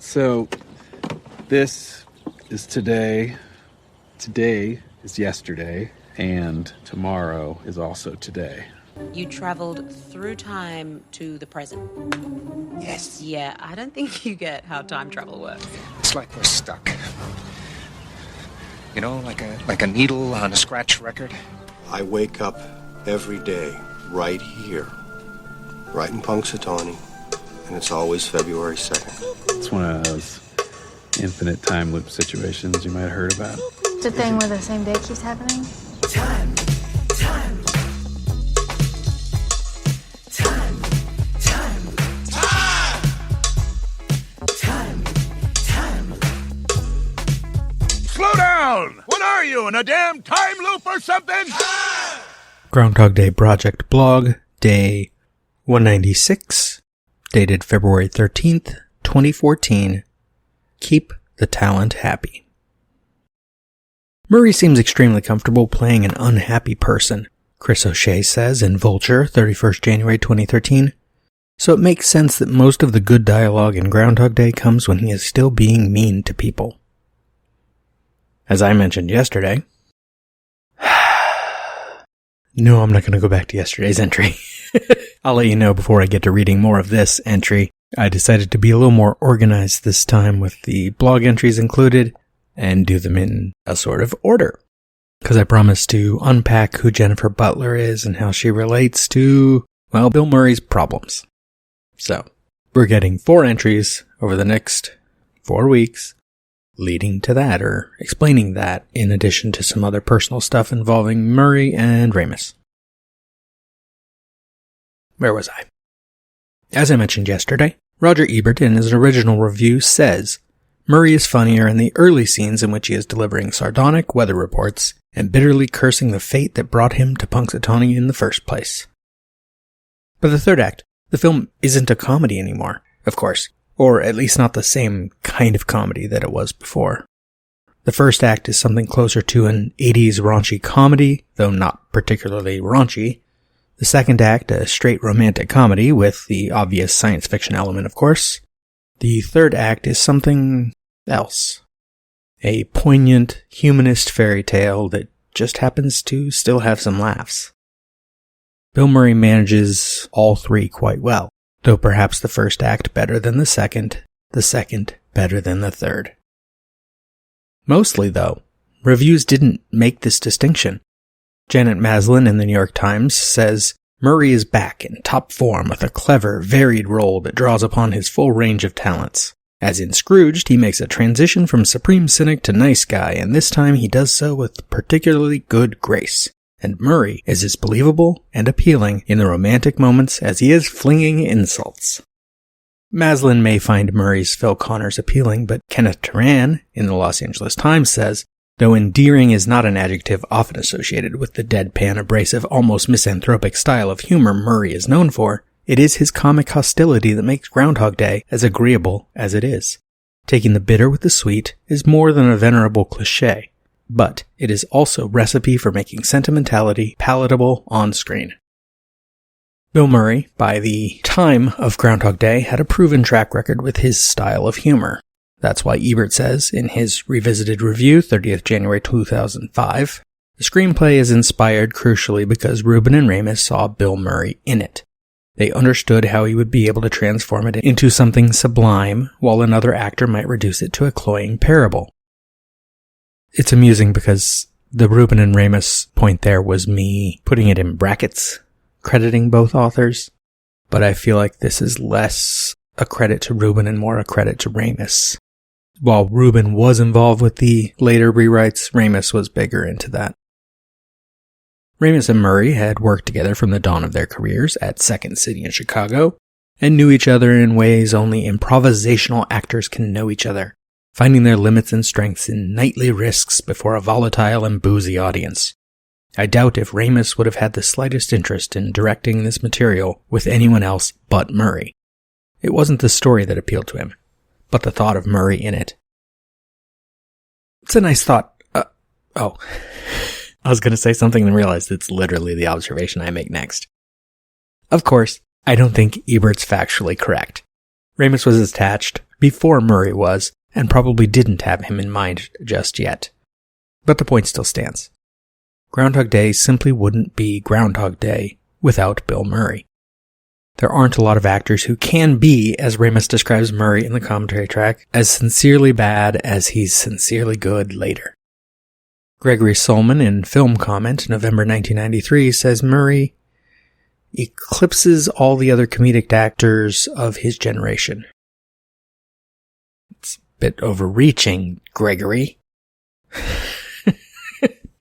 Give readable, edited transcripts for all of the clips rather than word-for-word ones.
So this is today. Today is yesterday, and tomorrow is also today. You traveled through time to the present. Yes. Yeah, I don't think you get how time travel works. It's like we're stuck. You know, like a needle on a scratch record. I wake up every day right here, right in Punxsutawney, and it's always February 2nd. It's one of those infinite time loop situations you might have heard about. It's a thing where the same day keeps happening. Time. Slow down! What are you, in a damn time loop or something? Groundhog Day Project blog, day 196, dated February 13th, 2014. Keep the talent happy. Murray seems extremely comfortable playing an unhappy person, Chris O'Shea says in Vulture, 31st January 2013. So it makes sense that most of the good dialogue in Groundhog Day comes when he is still being mean to people. As I mentioned yesterday, no, I'm not going to go back to yesterday's entry. I'll let you know before I get to reading more of this entry. I decided to be a little more organized this time with the blog entries included and do them in a sort of order. Because I promised to unpack who Jennifer Butler is and how she relates to, well, Bill Murray's problems. So, we're getting 4 entries over the next 4 weeks leading to that, or explaining that, in addition to some other personal stuff involving Murray and Ramis. Where was I? As I mentioned yesterday, Roger Ebert in his original review says, Murray is funnier in the early scenes in which he is delivering sardonic weather reports and bitterly cursing the fate that brought him to Punxsutawney in the first place. By the third act, the film isn't a comedy anymore, of course, or at least not the same kind of comedy that it was before. The first act is something closer to an 80s raunchy comedy, though not particularly raunchy. The second act, a straight romantic comedy with the obvious science fiction element, of course. The third act is something else. A poignant, humanist fairy tale that just happens to still have some laughs. Bill Murray manages all 3 quite well, though perhaps the first act better than the second better than the third. Mostly, though, reviews didn't make this distinction. Janet Maslin in the New York Times says, Murray is back in top form with a clever, varied role that draws upon his full range of talents. As in Scrooged, he makes a transition from supreme cynic to nice guy, and this time he does so with particularly good grace. And Murray is as believable and appealing in the romantic moments as he is flinging insults. Maslin may find Murray's Phil Connors appealing, but Kenneth Turan in the Los Angeles Times says, though endearing is not an adjective often associated with the deadpan, abrasive, almost misanthropic style of humor Murray is known for, it is his comic hostility that makes Groundhog Day as agreeable as it is. Taking the bitter with the sweet is more than a venerable cliché, but it is also recipe for making sentimentality palatable on screen. Bill Murray, by the time of Groundhog Day, had a proven track record with his style of humor. That's why Ebert says, in his revisited review, 30th January 2005, the screenplay is inspired crucially because Rubin and Ramis saw Bill Murray in it. They understood how he would be able to transform it into something sublime, while another actor might reduce it to a cloying parable. It's amusing because the Rubin and Ramis point there was me putting it in brackets, crediting both authors, but I feel like this is less a credit to Rubin and more a credit to Ramis. While Rubin was involved with the later rewrites, Ramis was bigger into that. Ramis and Murray had worked together from the dawn of their careers at Second City in Chicago, and knew each other in ways only improvisational actors can know each other, finding their limits and strengths in nightly risks before a volatile and boozy audience. I doubt if Ramis would have had the slightest interest in directing this material with anyone else but Murray. It wasn't the story that appealed to him, but the thought of Murray in it. It's a nice thought. I was going to say something and realized it's literally the observation I make next. Of course, I don't think Ebert's factually correct. Ramis was attached before Murray was, and probably didn't have him in mind just yet. But the point still stands. Groundhog Day simply wouldn't be Groundhog Day without Bill Murray. There aren't a lot of actors who can be, as Ramis describes Murray in the commentary track, as sincerely bad as he's sincerely good later. Gregory Solman in Film Comment, November 1993, says Murray eclipses all the other comedic actors of his generation. It's a bit overreaching, Gregory.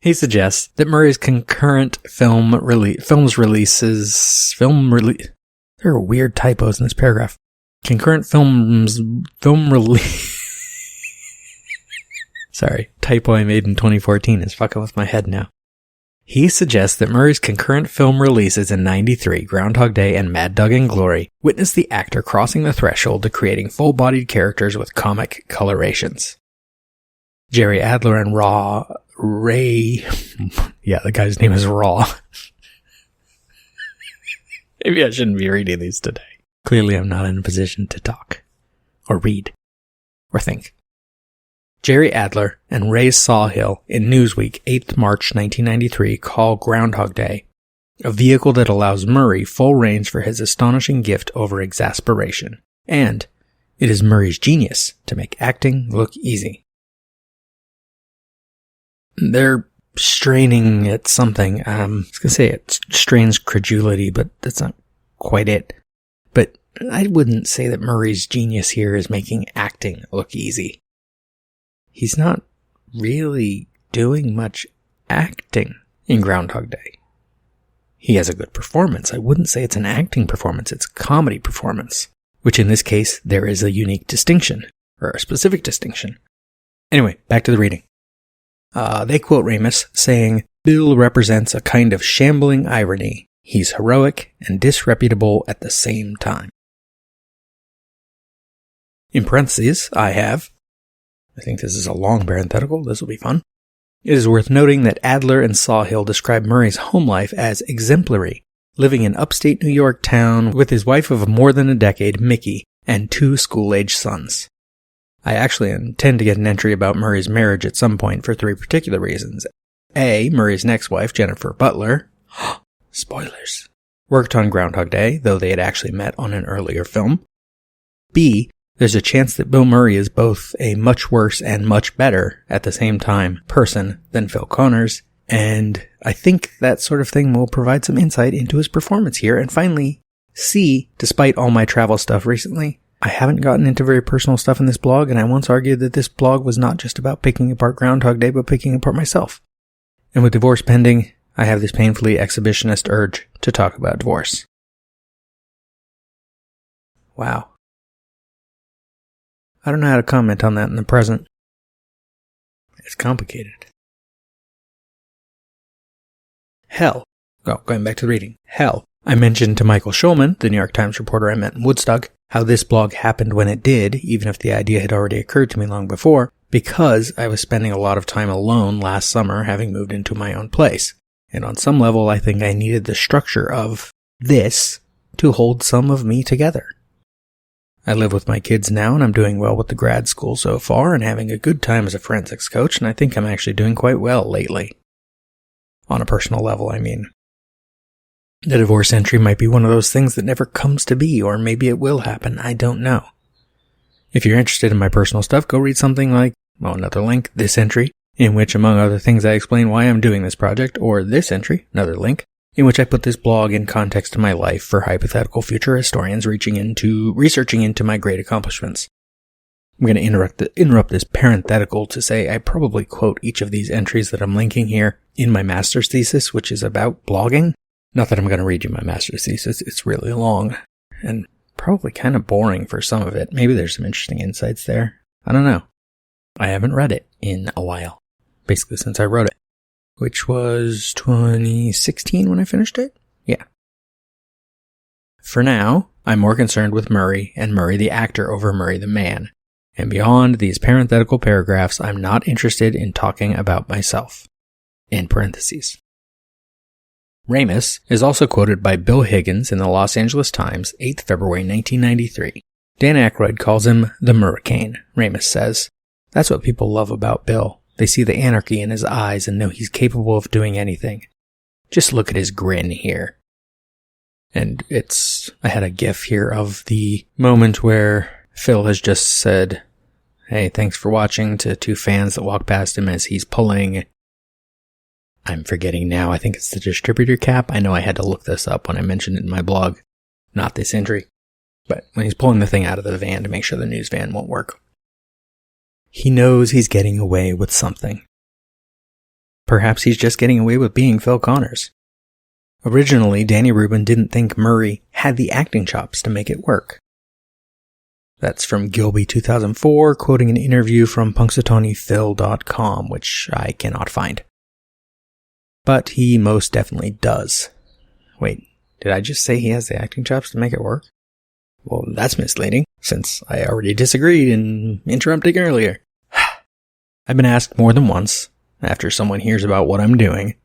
He suggests that Murray's concurrent there are weird typos in this paragraph. Concurrent film release. Sorry, typo I made in 2014 is fucking with my head now. He suggests that Murray's concurrent film releases in 93, Groundhog Day and Mad Dog and Glory, witnessed the actor crossing the threshold to creating full-bodied characters with comic colorations. Jerry Adler and Ray, yeah, the guy's name is Raw. Maybe I shouldn't be reading these today. Clearly I'm not in a position to talk, or read, or think. Jerry Adler and Ray Sawhill in Newsweek, 8th March 1993, call Groundhog Day a vehicle that allows Murray full range for his astonishing gift over exasperation. And it is Murray's genius to make acting look easy. They're straining at something. I was going to say it strains credulity, but that's not quite it. But I wouldn't say that Murray's genius here is making acting look easy. He's not really doing much acting in Groundhog Day. He has a good performance. I wouldn't say it's an acting performance, it's a comedy performance. Which in this case, there is a unique distinction, or a specific distinction. Anyway, back to the reading. They quote Ramis saying, Bill represents a kind of shambling irony. He's heroic and disreputable at the same time. In parentheses, I think this is a long parenthetical, this will be fun. It is worth noting that Adler and Sawhill describe Murray's home life as exemplary, living in upstate New York town with his wife of more than a decade, Mickey, and 2 school-age sons. I actually intend to get an entry about Murray's marriage at some point for 3 particular reasons. A, Murray's next wife, Jennifer Butler, spoilers, worked on Groundhog Day, though they had actually met on an earlier film. B, there's a chance that Bill Murray is both a much worse and much better, at the same time, person than Phil Connors, and I think that sort of thing will provide some insight into his performance here. And finally, C, despite all my travel stuff recently, I haven't gotten into very personal stuff in this blog, and I once argued that this blog was not just about picking apart Groundhog Day, but picking apart myself. And with divorce pending, I have this painfully exhibitionist urge to talk about divorce. Wow. I don't know how to comment on that in the present. It's complicated. Hell. Going back to the reading. Hell. I mentioned to Michael Schulman, the New York Times reporter I met in Woodstock, how this blog happened when it did, even if the idea had already occurred to me long before, because I was spending a lot of time alone last summer having moved into my own place. And on some level, I think I needed the structure of this to hold some of me together. I live with my kids now, and I'm doing well with the grad school so far, and having a good time as a forensics coach, and I think I'm actually doing quite well lately. On a personal level, I mean. The divorce entry might be one of those things that never comes to be, or maybe it will happen, I don't know. If you're interested in my personal stuff, go read something like, another link, this entry, in which, among other things, I explain why I'm doing this project, or this entry, another link, in which I put this blog in context to my life for hypothetical future historians researching into my great accomplishments. I'm going to interrupt this parenthetical to say I probably quote each of these entries that I'm linking here in my master's thesis, which is about blogging. Not that I'm going to read you my master's thesis, it's really long, and probably kind of boring for some of it. Maybe there's some interesting insights there. I don't know. I haven't read it in a while, basically since I wrote it, which was 2016 when I finished it? Yeah. For now, I'm more concerned with Murray and Murray the actor over Murray the man. And beyond these parenthetical paragraphs, I'm not interested in talking about myself. In parentheses. Ramis is also quoted by Bill Higgins in the Los Angeles Times, 8th February 1993. Dan Aykroyd calls him the Murricane, Ramis says. That's what people love about Bill. They see the anarchy in his eyes and know he's capable of doing anything. Just look at his grin here. And I had a gif here of the moment where Phil has just said, "Hey, thanks for watching," to two fans that walk past him as he's pulling, I'm forgetting now, I think it's the distributor cap. I know I had to look this up when I mentioned it in my blog, not this entry. But when he's pulling the thing out of the van to make sure the news van won't work. He knows he's getting away with something. Perhaps he's just getting away with being Phil Connors. Originally, Danny Rubin didn't think Murray had the acting chops to make it work. That's from Gilby 2004, quoting an interview from punxsutawneyphil.com, which I cannot find. But he most definitely does. Wait, did I just say he has the acting chops to make it work? Well, that's misleading, since I already disagreed in interrupting earlier. I've been asked more than once, after someone hears about what I'm doing,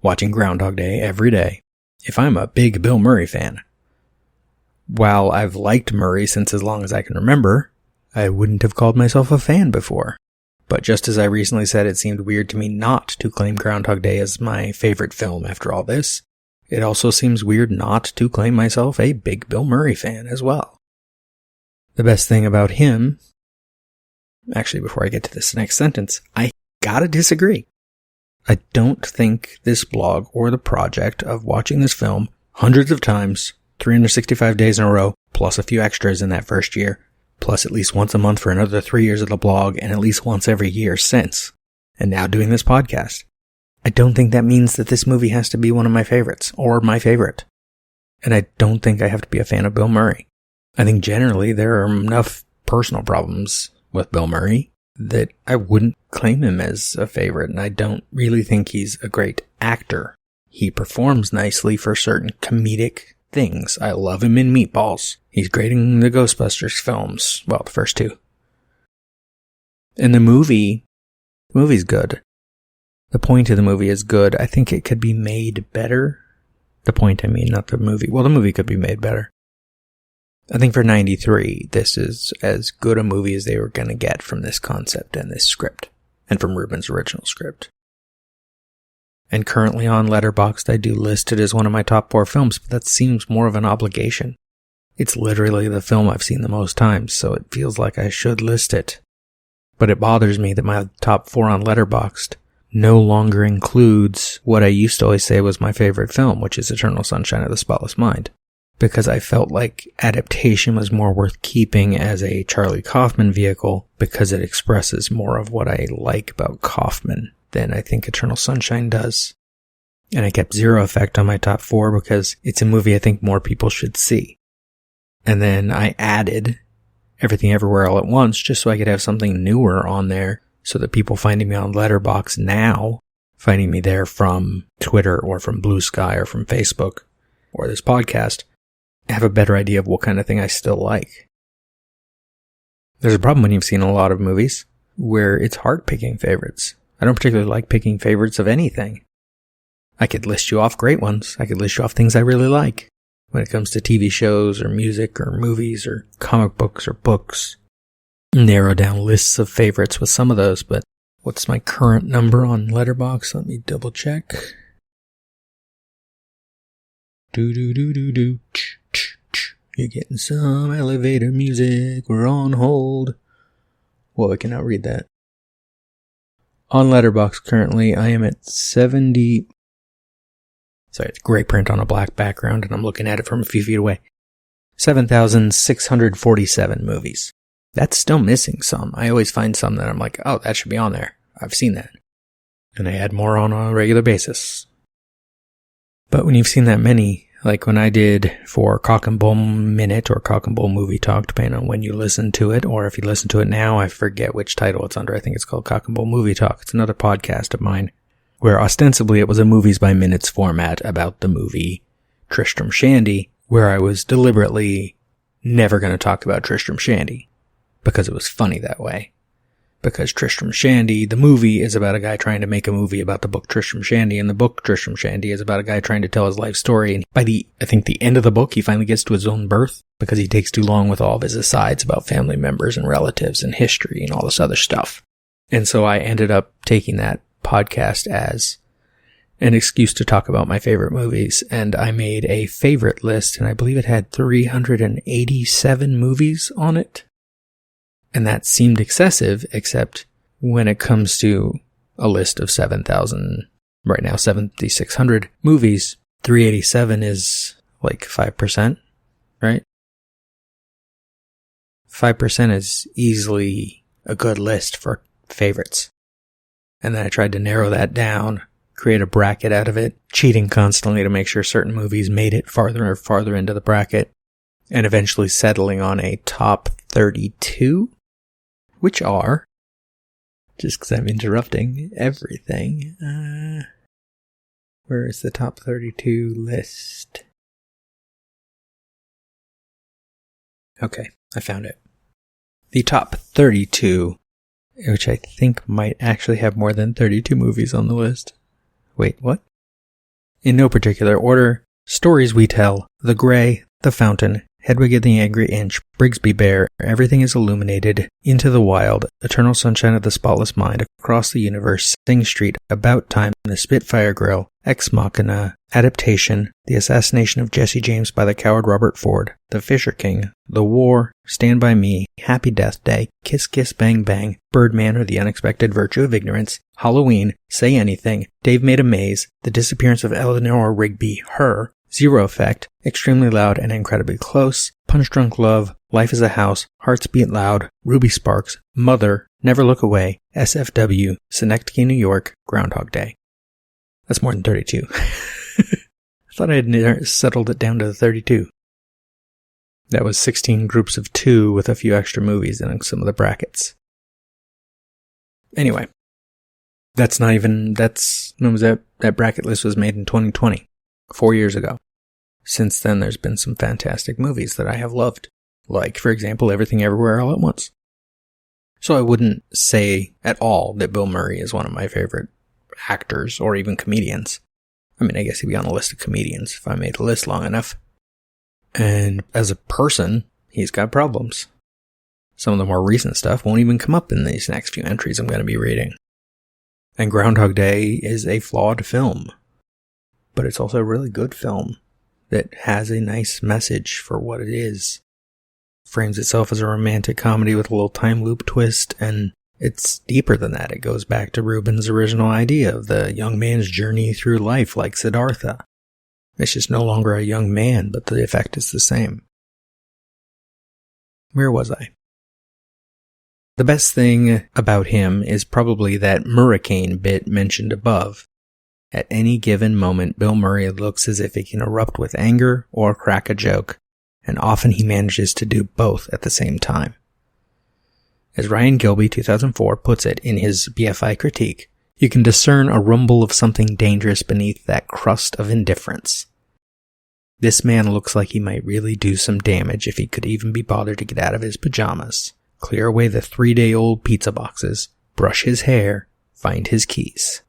watching Groundhog Day every day, if I'm a big Bill Murray fan. While I've liked Murray since as long as I can remember, I wouldn't have called myself a fan before. But just as I recently said it seemed weird to me not to claim Groundhog Day as my favorite film after all this, it also seems weird not to claim myself a big Bill Murray fan as well. The best thing about him... Actually, before I get to this next sentence, I gotta disagree. I don't think this blog or the project of watching this film hundreds of times, 365 days in a row, plus a few extras in that first year, plus at least once a month for another 3 years of the blog, and at least once every year since, and now doing this podcast. I don't think that means that this movie has to be one of my favorites, or my favorite. And I don't think I have to be a fan of Bill Murray. I think generally there are enough personal problems with Bill Murray that I wouldn't claim him as a favorite, and I don't really think he's a great actor. He performs nicely for certain comedic things. I love him in Meatballs. He's great in the Ghostbusters films. Well, the first two. And the movie's good. The point of the movie is good. I think it could be made better. The point, I mean, not the movie. Well, the movie could be made better. I think for 93, this is as good a movie as they were going to get from this concept and this script, and from Rubin's original script. And currently on Letterboxd, I do list it as one of my top 4 films, but that seems more of an obligation. It's literally the film I've seen the most times, so it feels like I should list it. But it bothers me that my top 4 on Letterboxd no longer includes what I used to always say was my favorite film, which is Eternal Sunshine of the Spotless Mind. Because I felt like adaptation was more worth keeping as a Charlie Kaufman vehicle because it expresses more of what I like about Kaufman than I think Eternal Sunshine does. And I kept Zero Effect on my top 4 because it's a movie I think more people should see. And then I added Everything Everywhere All at Once just so I could have something newer on there so that people finding me on Letterboxd now, finding me there from Twitter or from Blue Sky or from Facebook or this podcast, have a better idea of what kind of thing I still like. There's a problem when you've seen a lot of movies where it's hard picking favorites. I don't particularly like picking favorites of anything. I could list you off great ones. I could list you off things I really like when it comes to TV shows or music or movies or comic books or books. Narrow down lists of favorites with some of those, but what's my current number on Letterboxd? Let me double check. Do. You're getting some elevator music. We're on hold. Whoa, I cannot read that. On Letterboxd currently, I am at 70... Sorry, it's gray print on a black background, and I'm looking at it from a few feet away. 7,647 movies. That's still missing some. I always find some that I'm like, oh, that should be on there. I've seen that. And I add more on a regular basis. But when you've seen that many, like when I did for Cock and Bull Minute or Cock and Bull Movie Talk, depending on when you listen to it, or if you listen to it now, I forget which title it's under. I think it's called Cock and Bull Movie Talk. It's another podcast of mine, where ostensibly it was a movies by minutes format about the movie Tristram Shandy, where I was deliberately never going to talk about Tristram Shandy, because it was funny that way. because Tristram Shandy, the movie, is about a guy trying to make a movie about the book Tristram Shandy, and the book Tristram Shandy is about a guy trying to tell his life story. And by the end of the book, he finally gets to his own birth because he takes too long with all of his asides about family members and relatives and history and all this other stuff. And so I ended up taking that podcast as an excuse to talk about my favorite movies, and I made a favorite list, and I believe it had 387 movies on it. And that seemed excessive, except when it comes to a list of 7,000, right now 7,600 movies, 387 is like 5%, right? 5% is easily a good list for favorites. And then I tried to narrow that down, create a bracket out of it, cheating constantly to make sure certain movies made it farther and farther into the bracket, and eventually settling on a top 32, which are, just because I'm interrupting everything, where is the top 32 list? Okay, I found it. The top 32, which I think might actually have more than 32 movies on the list. Wait, what? In no particular order: Stories We Tell, The Grey, The Fountain, Hedwig and the Angry Inch, Brigsby Bear, Everything is Illuminated, Into the Wild, Eternal Sunshine of the Spotless Mind, Across the Universe, Sing Street, About Time, The Spitfire Grill, Ex Machina, Adaptation, The Assassination of Jesse James by the Coward Robert Ford, The Fisher King, The War, Stand By Me, Happy Death Day, Kiss Kiss Bang Bang, Birdman or the Unexpected Virtue of Ignorance, Halloween, Say Anything, Dave Made a Maze, The Disappearance of Eleanor Rigby, Her, Zero Effect, Extremely Loud and Incredibly Close, Punch Drunk Love, Life is a House, Hearts Beat Loud, Ruby Sparks, Mother, Never Look Away, SFW, Synecdoche, New York, Groundhog Day. That's more than 32. I thought I had settled it down to 32. That was 16 groups of 2 with a few extra movies in some of the brackets. Anyway, that bracket list was made in 2020, 4 years ago. Since then, there's been some fantastic movies that I have loved. Like, for example, Everything Everywhere All at Once. So I wouldn't say at all that Bill Murray is one of my favorite actors or even comedians. I mean, I guess he'd be on the list of comedians if I made the list long enough. And as a person, he's got problems. Some of the more recent stuff won't even come up in these next few entries I'm going to be reading. And Groundhog Day is a flawed film. But it's also a really good film that has a nice message for what it is. Frames itself as a romantic comedy with a little time loop twist, and it's deeper than that. It goes back to Rubin's original idea of the young man's journey through life like Siddhartha. It's just no longer a young man, but the effect is the same. Where was I? The best thing about him is probably that Murricane bit mentioned above. At any given moment, Bill Murray looks as if he can erupt with anger or crack a joke, and often he manages to do both at the same time. As Ryan Gilbey, 2004, puts it in his BFI critique, you can discern a rumble of something dangerous beneath that crust of indifference. This man looks like he might really do some damage if he could even be bothered to get out of his pajamas, clear away the 3-day-old pizza boxes, brush his hair, find his keys.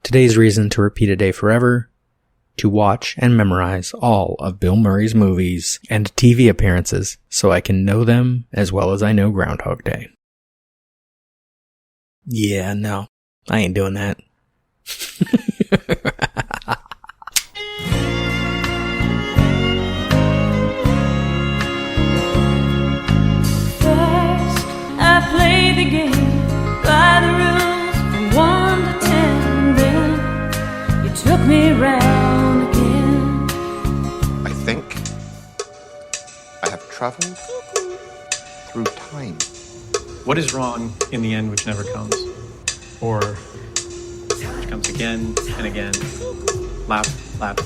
Today's reason to repeat a day forever: to watch and memorize all of Bill Murray's movies and TV appearances so I can know them as well as I know Groundhog Day. Yeah, no, I ain't doing that. First, I played the game by the rules from 1 to 10. Then you took me round again. I think I have traveled through time. What is wrong in the end which never comes? Or which comes again and again, lapping, like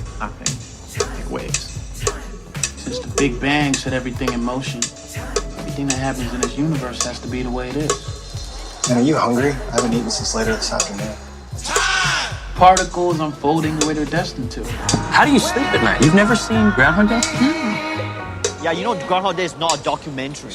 waves. Since the Big Bang set everything in motion, everything that happens in this universe has to be the way it is. Man, are you hungry? I haven't eaten since later this afternoon. Particles unfolding the way they're destined to. How do you sleep at night? You've never seen Groundhog Day? Yeah, you know Groundhog Day is not a documentary.